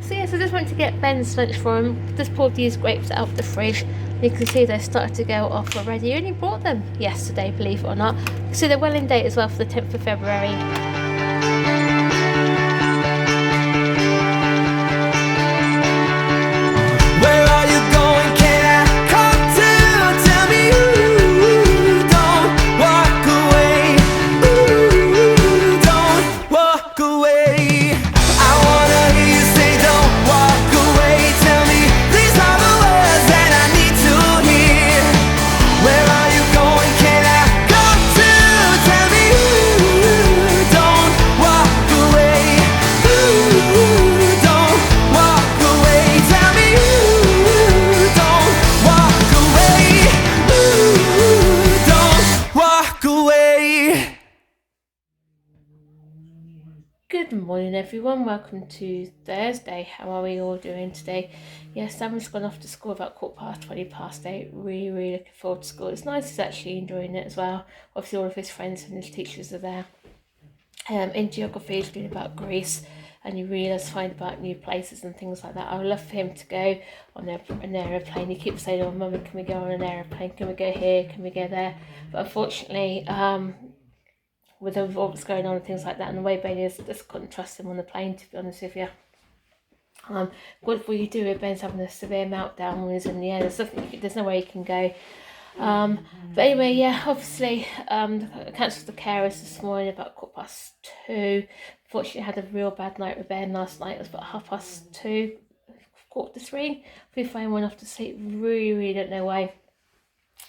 So yes, I just went to get Ben's lunch for him. Just pulled these grapes out of the fridge. You can see they started to go off already. I only brought them yesterday, believe it or not. So they're well in date as well for the 10th of February. Good morning everyone, welcome to Thursday. How are we all doing today? Yes, Sam's gone off to school about 8:15. Really looking forward to school. It's nice, he's actually enjoying it as well. Obviously all of his friends and his teachers are there. In geography he's doing about Greece, and you really just find about new places and things like that. I would love for him to go on an aeroplane. He keeps saying, oh mummy, can we go on an aeroplane? Can we go here? Can we go there? But unfortunately, with all that's going on and things like that, and the way Ben is, just couldn't trust him on the plane, to be honest with you. What will you do if Ben's having a severe meltdown when he's in the air? There's no way he can go. But anyway, yeah, obviously, I cancelled the carers this morning about 2:15. Fortunately, I had a real bad night with Ben last night. It was about 2:30, 2:45. We finally went off to sleep. Really don't know why.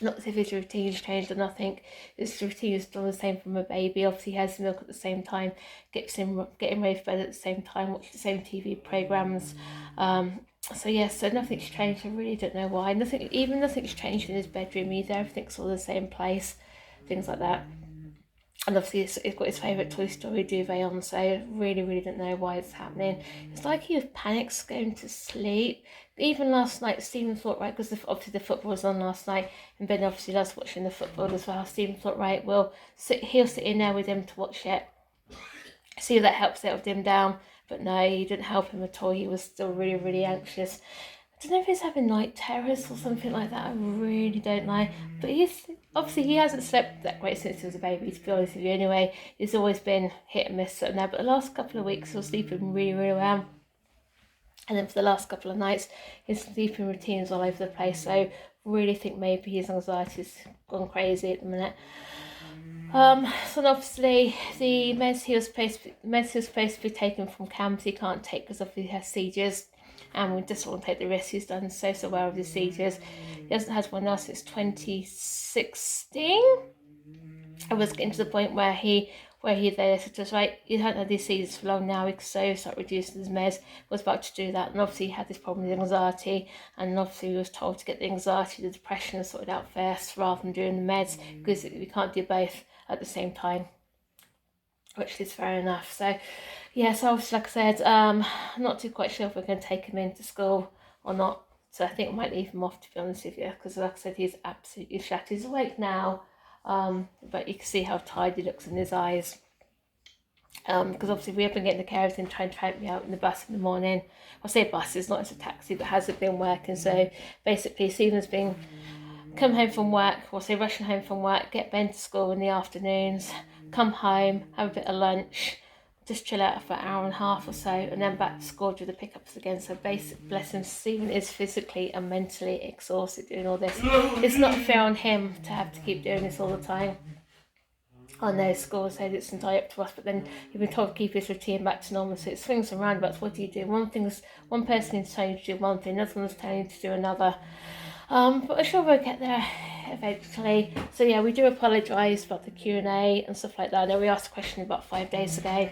Not as if his routine's changed or nothing. His routine is still the same from a baby. Obviously he has milk at the same time, getting ready for bed at the same time, watching the same TV programmes. So nothing's changed. I really don't know why. Nothing's changed in his bedroom either. Everything's all the same place, things like that. And obviously he's got his favourite Toy Story duvet on, so I really don't know why it's happening. It's like he panics going to sleep. Even last night, Stephen thought, right, because obviously the football was on last night, and Ben obviously loves watching the football as well. Stephen thought, right, he'll sit in there with him to watch it. See if that helps settle him down. But no, he didn't help him at all. He was still really anxious. I don't know if he's having night terrors or something like that. I really don't know. But he hasn't slept that great since he was a baby, to be honest with you. Anyway, he's always been hit and miss now. But the last couple of weeks, he was sleeping really well. And then for the last couple of nights, his sleeping routine is all over the place. So really think maybe his anxiety's gone crazy at the minute. So obviously the meds he was supposed to be taken from camp, he can't take because obviously he has seizures. And we just want to take the risk. He's done so well with his seizures. He hasn't had one else since 2016. I was getting to the point where he said, right, you haven't had these seizures for long now, we could start reducing his meds. Was about to do that, and obviously he had this problem with anxiety, and obviously he was told to get the anxiety, the depression sorted out first rather than doing the meds, because we can't do both at the same time, which is fair enough. So yeah, so obviously, like I said, I'm not too quite sure if we're going to take him into school or not. So I think I might leave him off, to be honest with you, because like I said, he's absolutely shattered. He's awake now, but you can see how tired he looks in his eyes. Because obviously we have been getting the carers in trying to take me out in the bus in the morning. I say bus, it's not as a taxi, but hasn't been working. So basically, Stephen's been come home from work, or say rushing home from work, get Ben to school in the afternoons, come home, have a bit of lunch, just chill out for an hour and a half or so, and then back to school do the pickups again. So bless him, Stephen is physically and mentally exhausted doing all this. It's not fair on him to have to keep doing this all the time. I know school said it's entirely up to us, but then you've been told to keep his routine back to normal, so it swings and roundabouts. What do you do? One person is telling you to do one thing, another one's telling you to do another. But I'm sure we'll get there eventually. So yeah, we do apologise about the Q&A and stuff like that. I know we asked a question about 5 days ago.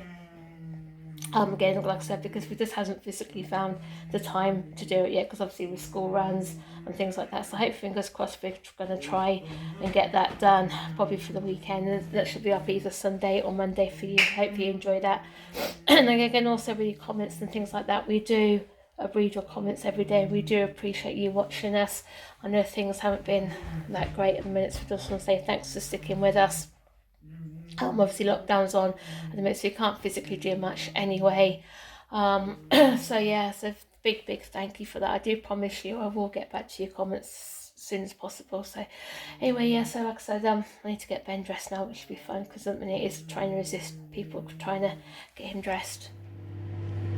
Again, like I said, because we just hasn't physically found the time to do it yet, because obviously with school runs and things like that. So I hope, fingers crossed, we're going to try and get that done probably for the weekend. That should be up either Sunday or Monday for you. Hope you enjoy that. And again, also with your comments and things like that, we do read your comments every day. We do appreciate you watching us. I know things haven't been that great at the minute, so we just want to say thanks for sticking with us. Obviously lockdown's on at the minute, so you can't physically do much anyway. So yeah, so big thank you for that. I do promise you I will get back to your comments as soon as possible. So anyway, yeah, so like I said, I need to get Ben dressed now, which should be fun, because at the minute he's trying to resist people trying to get him dressed.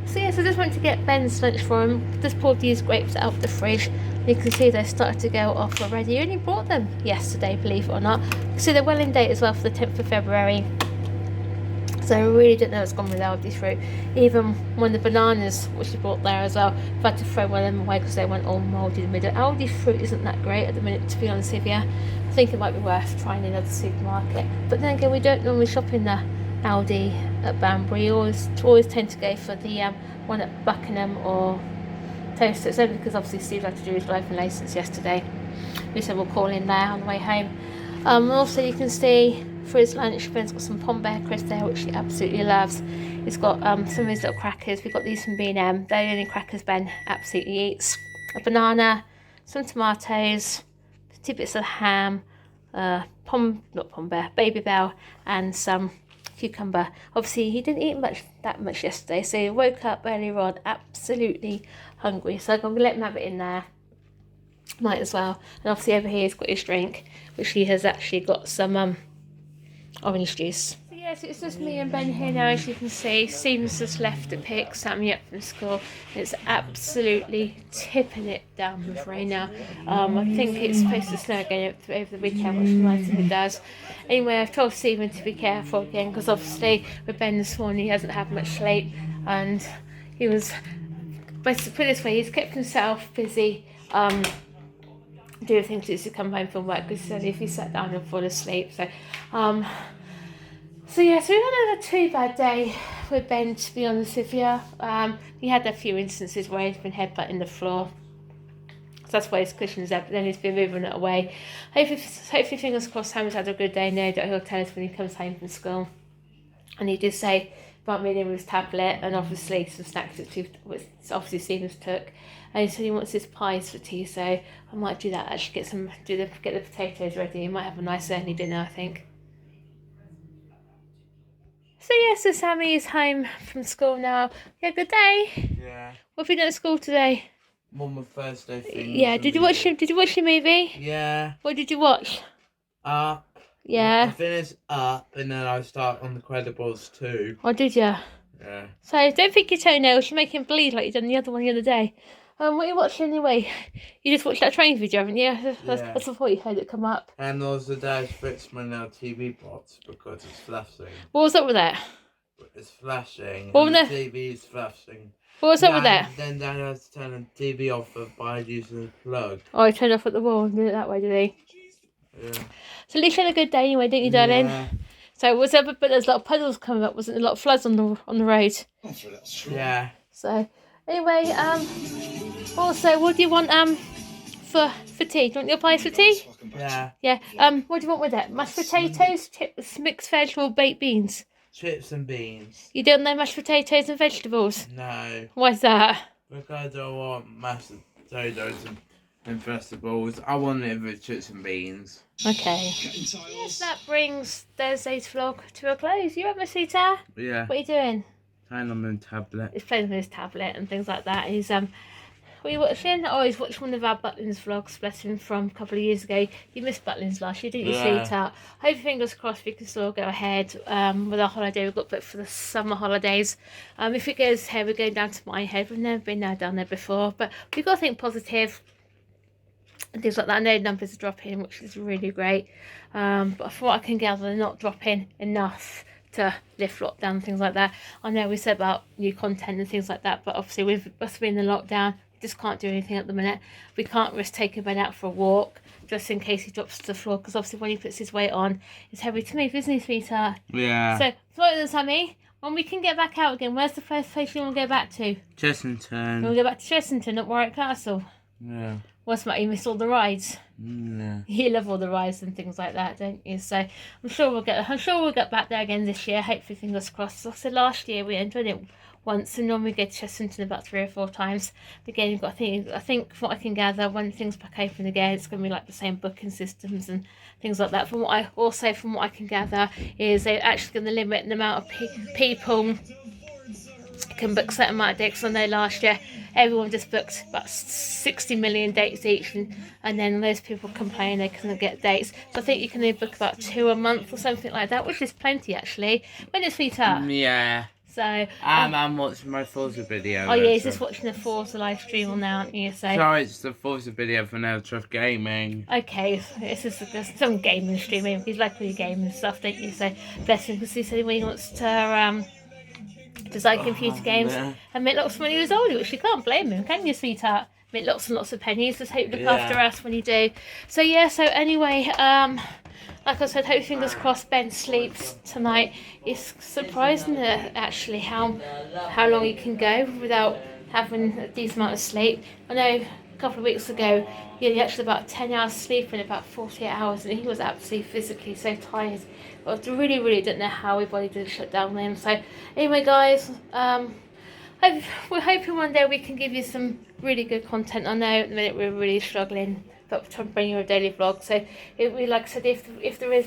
So yeah, so I just went to get Ben's lunch for him. Just pulled these grapes out of the fridge. You can see they started to go off already. He only brought them yesterday, believe it or not. You can see they're well in date as well for the 10th of February. So I really didn't know it's gone with Aldi fruit. Even when the bananas, which she brought there as well, I've had to throw one of them away because they went all mouldy in the middle. Aldi fruit isn't that great at the minute, to be honest with you. I think it might be worth trying another supermarket. But then again, we don't normally shop in the Aldi at Banbury. We always tend to go for the one at Buckingham or Toaster. It's only because obviously Steve had to do his driving licence yesterday. We said we'll call in there on the way home. Also, you can see for his lunch, Ben's got some Pom Bear crisps there, which he absolutely loves. He's got some of his little crackers. We've got these from B&M. They're the only crackers Ben absolutely eats. A banana, some tomatoes, 2 bits of ham, not Pom Bear, Baby Bell, and some cucumber. Obviously, he didn't eat that much yesterday, so he woke up earlier on absolutely hungry. So I'm going to let him have it in there. Might as well. And obviously over here he's got his drink, which he has actually got some orange juice. So yes, it's just me and Ben here now, as you can see. Steven's just left to pick Sammy up from school. It's absolutely tipping it down with rain now. I think it's supposed to snow again over the weekend, which is nice if it does. Anyway, I've told Stephen to be careful again, because obviously with Ben this morning he hasn't had much sleep, and he was, but to put it this way, he's kept himself busy doing things to come home from work, because he said if he sat down and fall asleep. So yeah, so we had a too bad day with Ben, to be honest with you. He had a few instances where he's been headbutting the floor, so that's why his cushion's there, but then he's been moving it away. Hopefully fingers crossed, Sam's had a good day now, that he'll tell us when he comes home from school. And he did say about meeting with his tablet, and obviously some snacks that obviously Stevens took. And he said he wants his pies for tea, so I might do that. Actually, get the potatoes ready. He might have a nice early dinner, I think. So yeah, so Sammy is home from school now. Yeah, good day. Yeah. What have you done at school today? One of my Thursday things. Yeah. Did you watch your movie? Yeah. What did you watch? Up. Yeah. I finished Up, and then I start on The Credibles too. Oh, did you? Yeah. So don't pick your toenails. You make him bleed like you done the other one the other day. What are you watching anyway? You just watched that train video, haven't you? That's the thought you heard it come up. And also Dad fixed my now TV box because it's flashing. What was up with that? It's flashing. What and was the TV is flashing. What was up with that? Then Dad has to turn the TV off by using the plug. Oh, he turned off at the wall and did it that way, did he? Yeah. So at least you had a good day anyway, didn't you, darling? Yeah. So was there, but there's a lot of puddles coming up, wasn't there? A lot of floods on the road. Yeah. So anyway, also, what do you want for tea? Do you want your pies for tea? Yeah. Yeah. What do you want with it? Mashed potatoes, chips, mixed veg, or baked beans? Chips and beans. You don't know mashed potatoes and vegetables? No. Why's that? Because I want mashed potatoes and vegetables. I want it with chips and beans. Okay. Yes, that brings Thursday's vlog to a close. You up, Miss Rita? Yeah. What are you doing? Playing on the tablet. He's playing with his tablet and things like that. He's what are you watching? Oh, he's watched one of our Butlins vlogs, bless him, from a couple of years ago. You missed Butlins last year, didn't you, sweetheart? Hope, fingers crossed, we can still go ahead with our holiday. We've got booked for the summer holidays. If it goes ahead, we're going down to Minehead. We've never been down there before, but we've got to think positive and things like that. I know numbers are dropping, which is really great. But from what I can gather, they're not dropping enough to lift lockdown and things like that. I know we said about new content and things like that, but obviously with us being in the lockdown, we just can't do anything at the minute. We can't risk taking Ben out for a walk just in case he drops to the floor, because obviously when he puts his weight on, it's heavy to move, isn't he, sweetheart? Yeah. So what is Sammy? When we can get back out again, where's the first place you want to go back to? Chessington. You want to go back to Chessington, not Warwick Castle? Yeah. What's the matter, you missed all the rides? Yeah. You love all the rides and things like that, don't you? So I'm sure we'll get back there again this year. Hopefully, fingers crossed. Like I said, last year we enjoyed it once, and normally we go to Chessington about 3 or 4 times. Again, you've got I think from what I can gather, when things back open again, it's going to be like the same booking systems and things like that. From what I can gather, is they're actually going to limit the amount of people can book certain amount of dates. I know last year everyone just booked about 60 million dates each, and then those people complain they couldn't get dates. So I think you can only book about 2 a month or something like that, which is plenty actually. When is sweetheart? Yeah. So I'm watching my Forza video. oh yeah, he's just watching the Forza live stream on now, aren't you? So sorry, it's the Forza video for No Truth Gaming. okay, this is some gaming streaming. He's like with gaming and stuff, don't you? So bless him, because he said when he wants to design computer games and make lots of money when he was older, which you can't blame him, can you, sweetheart? Make lots and lots of pennies. Just hope you look after us when you do. So yeah, so anyway, like I said, hope fingers crossed Ben sleeps tonight. It's surprising actually how long he can go without having a decent amount of sleep. I know a couple of weeks ago he had actually about 10 hours sleep in about 48 hours, and he was absolutely physically so tired. But I really didn't know how his body did shut down then. So anyway guys, we're hoping one day we can give you some really good content. I know at the minute we're really struggling, but trying to bring you a daily vlog. So like I said, if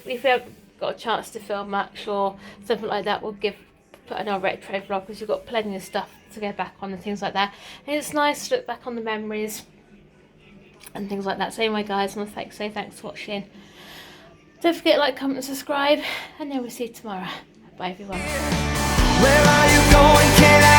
we haven't got a chance to film much or something like that, we'll put in our retro vlog, because you've got plenty of stuff to go back on and things like that. And it's nice to look back on the memories and things like that. So anyway guys, I want to say thanks for watching. Don't forget to like, comment and subscribe, and then we'll see you tomorrow. Bye everyone. Where are you going? Can I